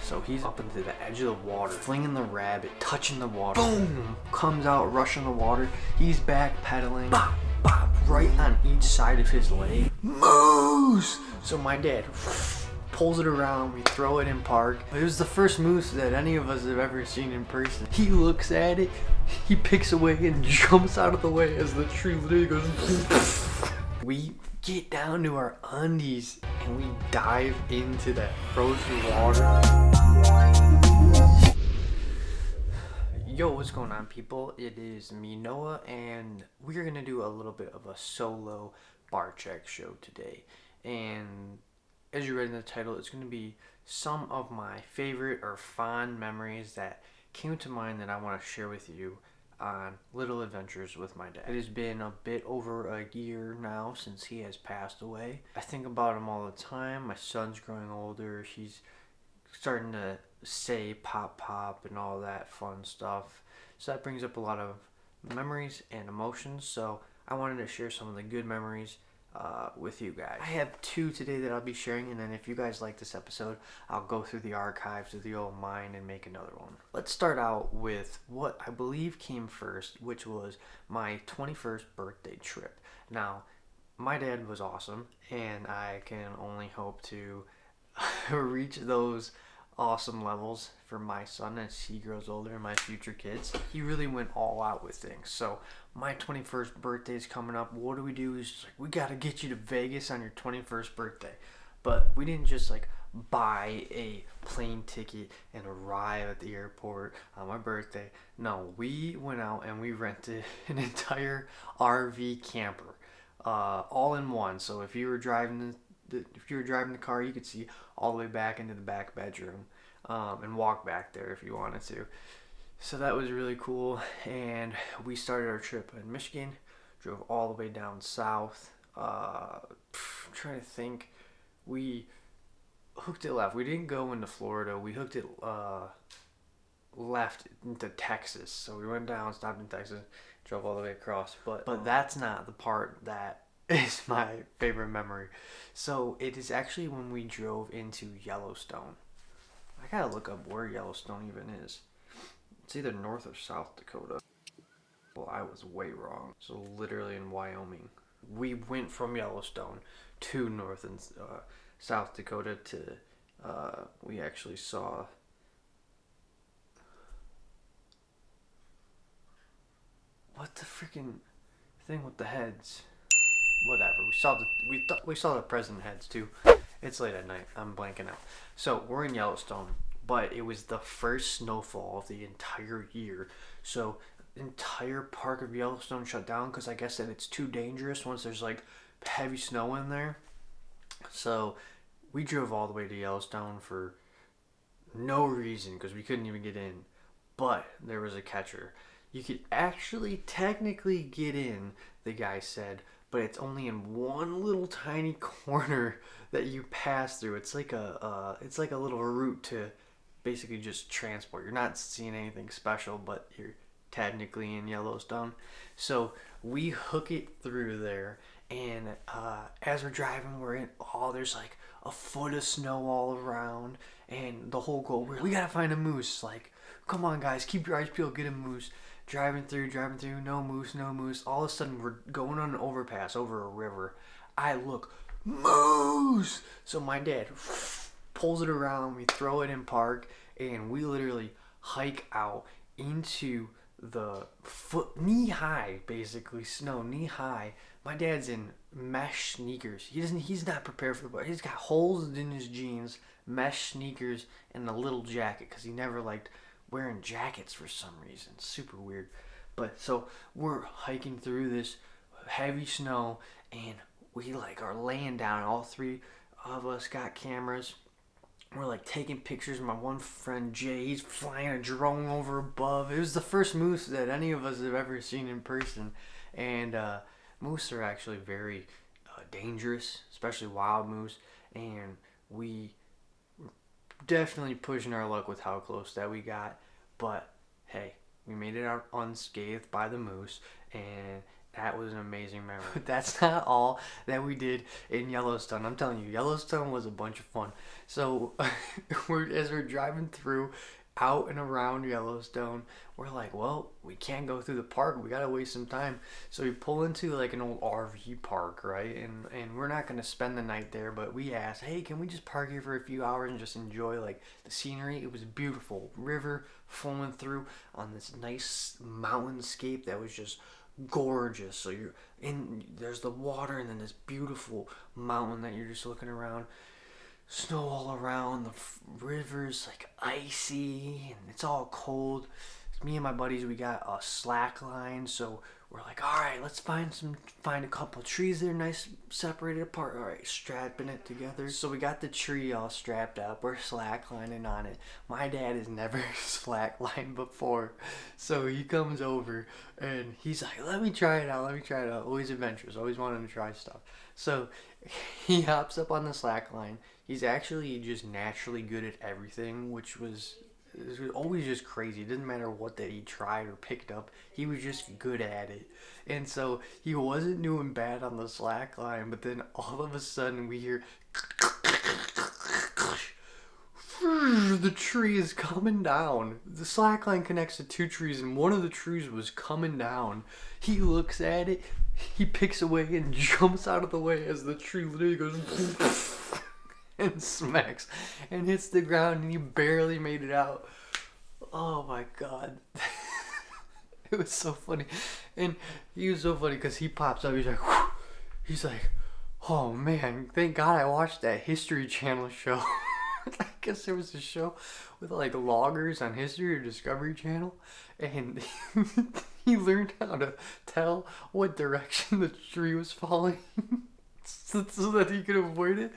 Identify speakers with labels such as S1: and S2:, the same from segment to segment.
S1: So he's up into the edge of the water, flinging the rabbit, touching the water. Boom! Comes out, rushing the water. He's backpedaling. Bop, bop, right on each side of his leg. Moose! So my dad pulls it around. We throw it in park. It was the first moose that any of us have ever seen in person. He looks at it. He picks away and jumps out of the way as the tree literally goes. We get down to our undies and we dive into that frozen water. Yo, what's going on, people? It is me, Noah, and we're gonna do a little bit of a solo Barczyk show today. And as you read in the title, it's gonna be some of my favorite or fond memories that came to mind that I want to share with you on little adventures with my dad. It has been a bit over a year now since he has passed away. I think about him all the time. My son's growing older. He's starting to say pop pop and all that fun stuff. So that brings up a lot of memories and emotions. So I wanted to share some of the good memories with you guys. I have two today that I'll be sharing, and then if you guys like this episode, I'll go through the archives of the old mine and make another one. Let's start out with what I believe came first, which was my 21st birthday trip. Now, my dad was awesome, and I can only hope to reach those awesome levels for my son as he grows older and my future kids. He really went all out with things. So my 21st birthday is coming up. What do? He's just like, we got to get you to Vegas on your 21st birthday. But we didn't just like buy a plane ticket and arrive at the airport on my birthday. No, we went out and we rented an entire RV camper, all in one. So if you were driving the car, you could see all the way back into the back bedroom, and walk back there if you wanted to. So that was really cool. And we started our trip in Michigan, drove all the way down south. Trying to think, we hooked it left. We didn't go into Florida. We hooked it left into Texas. So we went down, stopped in Texas, drove all the way across. But that's not the part that is my favorite memory. So it is actually when we drove into Yellowstone. I gotta look up where Yellowstone even is. It's either North or South Dakota. Well, I was way wrong. So literally in Wyoming. We went from Yellowstone to North and South Dakota to, we actually saw, what the freaking thing with the heads? Whatever. We saw the present heads too. It's late at night. I'm blanking out. So we're in Yellowstone, but it was the first snowfall of the entire year. So the entire park of Yellowstone shut down because I guess that it's too dangerous once there's like heavy snow in there. So we drove all the way to Yellowstone for no reason because we couldn't even get in. But there was a catcher. You could actually technically get in, the guy said, but it's only in one little tiny corner that you pass through. It's like a little route to basically just transport. You're not seeing anything special, but you're technically in Yellowstone. So we hook it through there, and as we're driving, there's like a foot of snow all around, and the whole goal, we gotta find a moose. Like, come on guys, keep your eyes peeled, get a moose. Driving through, no moose. All of a sudden, we're going on an overpass over a river. I look, moose! So my dad pulls it around, we throw it in park, and we literally hike out into the knee-high, basically, snow, knee-high. My dad's in mesh sneakers. He's not prepared for it. He's got holes in his jeans, mesh sneakers, and a little jacket, because he never liked wearing jackets for some reason. Super weird. But so we're hiking through this heavy snow, and we like are laying down. All three of us got cameras. We're like taking pictures. My one friend Jay, he's flying a drone over above. It was the first moose that any of us have ever seen in person. And moose are actually very dangerous, especially wild moose. And we definitely pushing our luck with how close that we got, but hey, we made it out unscathed by the moose, and That was an amazing memory. That's not all that we did in Yellowstone. I'm telling you, Yellowstone was a bunch of fun. So as we're driving through out and around Yellowstone, we're like, well, we can't go through the park. We gotta waste some time. So we pull into like an old RV park, right? And we're not gonna spend the night there, but we asked, hey, can we just park here for a few hours and just enjoy like the scenery? It was beautiful, river flowing through on this nice mountainscape that was just gorgeous. So you're in, there's the water and then this beautiful mountain that you're just looking around, snow all around, the river's like icy and it's all cold. Me and my buddies, we got a slack line, so we're like, all right, let's find a couple trees that are nice separated apart. All right, strapping it together. So we got the tree all strapped up, we're slack lining on it. My dad has never slack lined before, so he comes over and he's like, let me try it out. Always adventurous, always wanting to try stuff. So he hops up on the slack line. He's actually just naturally good at everything, which was always just crazy. It didn't matter what that he tried or picked up. He was just good at it. And so he wasn't doing bad on the slack line, but then all of a sudden we hear the tree is coming down. The slack line connects to two trees and one of the trees was coming down. He looks at it, he picks away and jumps out of the way as the tree literally goes and smacks and hits the ground and he barely made it out. Oh my god. It was so funny. And he was so funny because he pops up, he's like, oh man, thank god I watched that History Channel show. I guess there was a show with like loggers on History or Discovery Channel, and he learned how to tell what direction the tree was falling so that he could avoid it.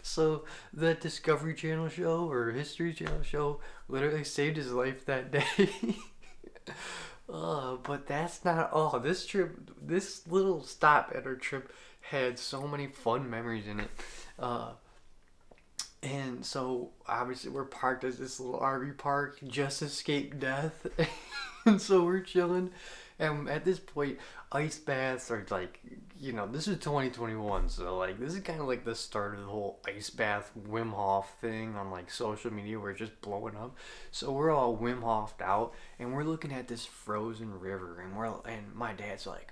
S1: So that Discovery Channel show or History Channel show literally saved his life that day. But that's not all. This little stop at our trip had so many fun memories in it. And so obviously we're parked at this little RV park, just escaped death. And so we're chilling. And at this point, ice baths are like, this is 2021. So like, this is kind of like the start of the whole ice bath Wim Hof thing on like social media where it's just blowing up. So we're all Wim Hofed out and we're looking at this frozen river and my dad's like,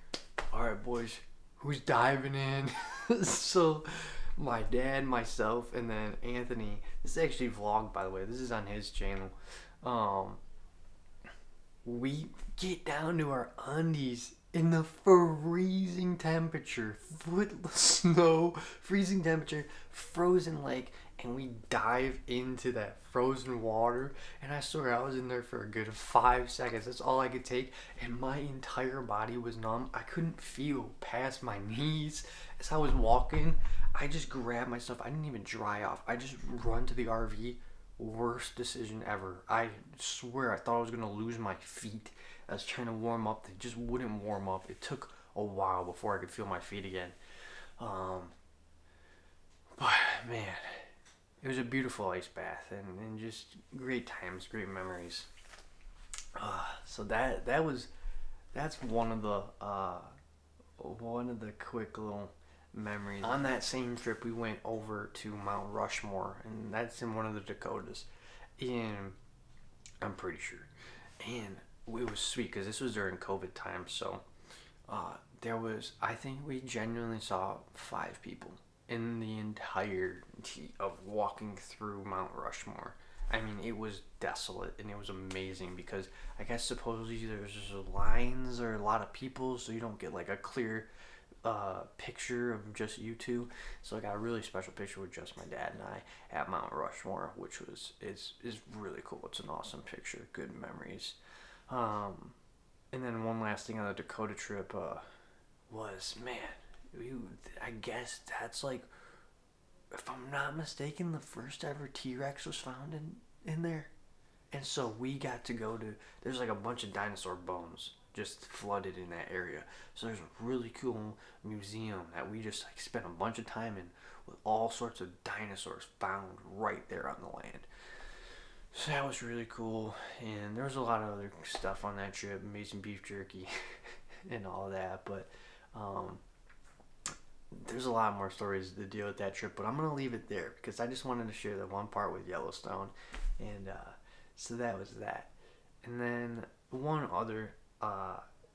S1: all right, boys, who's diving in? So my dad, myself, and then Anthony. This is actually vlogged, by the way. This is on his channel. We get down to our undies in the freezing temperature, foot snow, freezing temperature, frozen lake, and we dive into that frozen water. And I swear I was in there for a good 5 seconds. That's all I could take, and my entire body was numb. I couldn't feel past my knees. As I was walking, I just grabbed my stuff. I didn't even dry off. I just run to the RV. Worst decision ever. I swear I thought I was going to lose my feet. I was trying to warm up. They just wouldn't warm up. It took a while before I could feel my feet again. But man, it was a beautiful ice bath and just great times, great memories. So that's one of the quick little memories. On that same trip, we went over to Mount Rushmore, and that's in one of the Dakotas, and I'm pretty sure. And it was sweet because this was during COVID time, so I think we genuinely saw 5 people in the entirety of walking through Mount Rushmore. I mean, it was desolate and it was amazing because I guess supposedly there's just lines or a lot of people, so you don't get like a clear picture of just you two. So I got a really special picture with just my dad and I at Mount Rushmore, which is really cool. It's an awesome picture, good memories. And then one last thing on the Dakota trip was, man, I guess that's like, if I'm not mistaken, the first ever T-Rex was found in there. And so we got to go to, there's like a bunch of dinosaur bones just flooded in that area. So there's a really cool museum that we just like spent a bunch of time in with all sorts of dinosaurs found right there on the land. So that was really cool. And there was a lot of other stuff on that trip, amazing beef jerky and all that. But Um, there's a lot more stories to deal with that trip, but I'm gonna leave it there because I just wanted to share the one part with Yellowstone, and so that was that. And then one other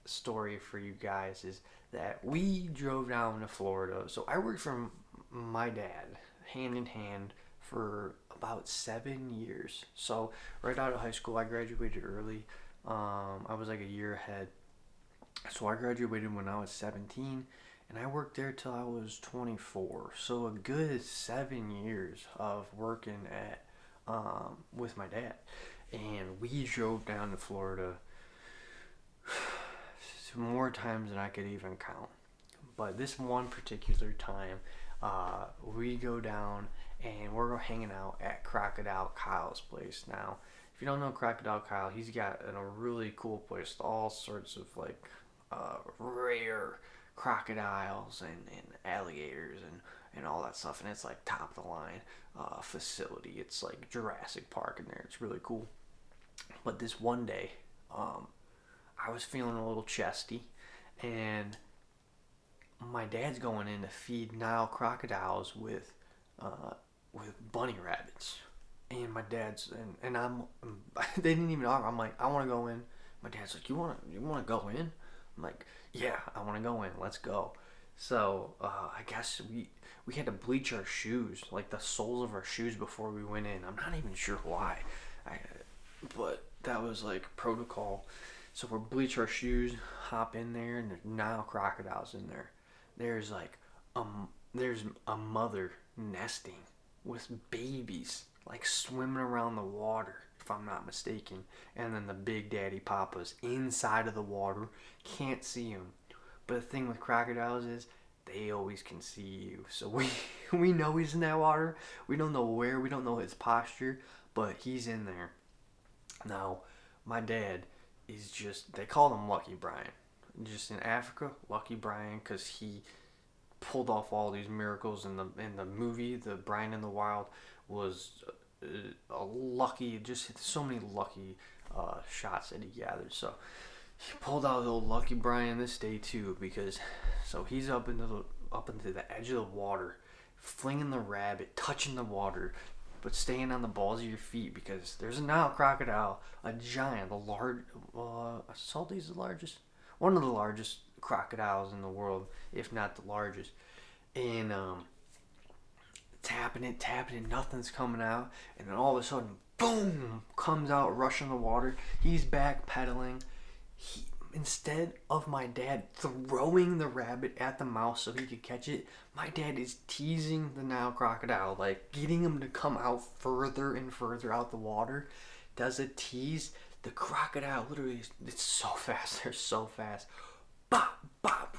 S1: story for you guys is that we drove down to Florida. So I worked for my dad hand in hand for about 7 years. So right out of high school, I graduated early. I was like a year ahead. So I graduated when I was 17, and I worked there till I was 24. So a good 7 years of working at with my dad, and we drove down to Florida more times than I could even count. But this one particular time, we go down and we're hanging out at Crocodile Kyle's place. Now, if you don't know Crocodile Kyle, he's got a really cool place with all sorts of like rare crocodiles and alligators and all that stuff. And it's like top of the line facility. It's like Jurassic Park in there. It's really cool. But this one day, I was feeling a little chesty, and my dad's going in to feed Nile crocodiles with bunny rabbits. And my dad's and I'm they didn't even offer. I'm like, I want to go in. My dad's like, you want to go in? I'm like, yeah, I want to go in. Let's go. So I guess we had to bleach our shoes, like the soles of our shoes, before we went in. I'm not even sure why, but that was like protocol. So we bleach our shoes, hop in there, and there's Nile crocodiles in there. There's like there's a mother nesting with babies, like swimming around the water, if I'm not mistaken. And then the big daddy papa's inside of the water, can't see him. But the thing with crocodiles is they always can see you. So we know he's in that water. We don't know where, we don't know his posture, but he's in there. Now, my dad is just, they call him Lucky Brian. Just in Africa, Lucky Brian, because he pulled off all these miracles in the movie. The Brian in the Wild was a lucky, just so many lucky shots that he gathered. So he pulled out the old Lucky Brian this day too, because so he's up into the edge of the water, flinging the rabbit, touching the water, but staying on the balls of your feet, because there's a Nile crocodile, a giant, Salty's the largest, one of the largest crocodiles in the world, if not the largest. And tapping it, nothing's coming out, and then all of a sudden, boom, comes out, rushing the water. He's back pedaling. Instead of my dad throwing the rabbit at the mouth so he could catch it, my dad is teasing the Nile crocodile, like getting him to come out further and further out the water. Does a tease. The crocodile literally, it's so fast. They're so fast. Bop, bop,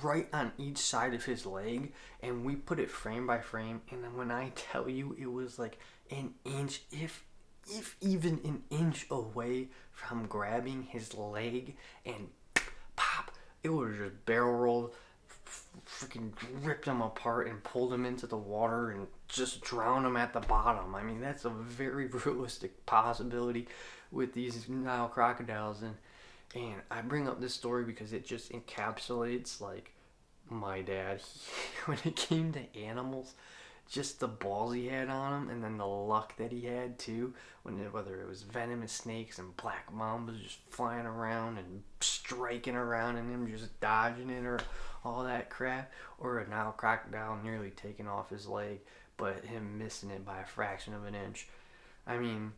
S1: right on each side of his leg. And we put it frame by frame. And then when I tell you, it was like an inch, if even an inch away from grabbing his leg, and pop, it would have just barrel rolled, freaking ripped him apart and pulled him into the water and just drowned him at the bottom. I mean, that's a very realistic possibility with these Nile crocodiles. And I bring up this story because it just encapsulates like my dad. When it came to animals, just the balls he had on him, and then the luck that he had too, whether it was venomous snakes and black mambas just flying around and striking around and him just dodging it, or all that crap, or a Nile crocodile nearly taking off his leg but him missing it by a fraction of an inch. I mean,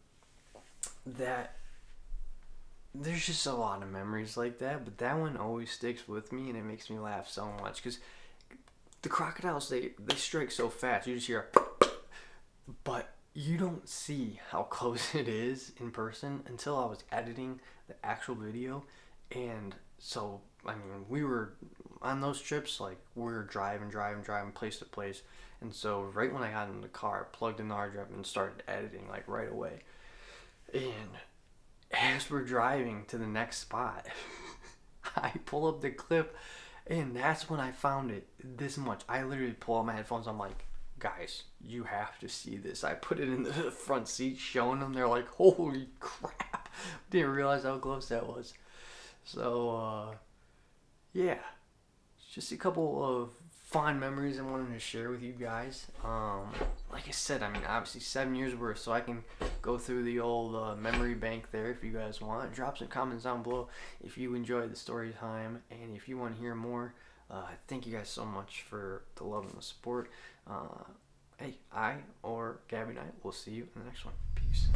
S1: that there's just a lot of memories like that, but that one always sticks with me, and it makes me laugh so much because the crocodiles, they strike so fast. You just hear, but you don't see how close it is in person until I was editing the actual video. And so, I mean, we were on those trips, like we were driving place to place. And so right when I got in the car, I plugged in the hard drive and started editing like right away. And as we're driving to the next spot, I pull up the clip. And that's when I found it this much. I literally pull out my headphones. I'm like, guys, you have to see this. I put it in the front seat, showing them. They're like, holy crap. Didn't realize how close that was. So, yeah. just a couple of fond memories I wanted to share with you guys. Like I said, I mean, obviously 7 years worth, so I can go through the old memory bank there if you guys want. Drop some comments down below if you enjoyed the story time, and if you want to hear more. Thank you guys so much for the love and the support. Hey, I or Gabby and I will see you in the next one. Peace.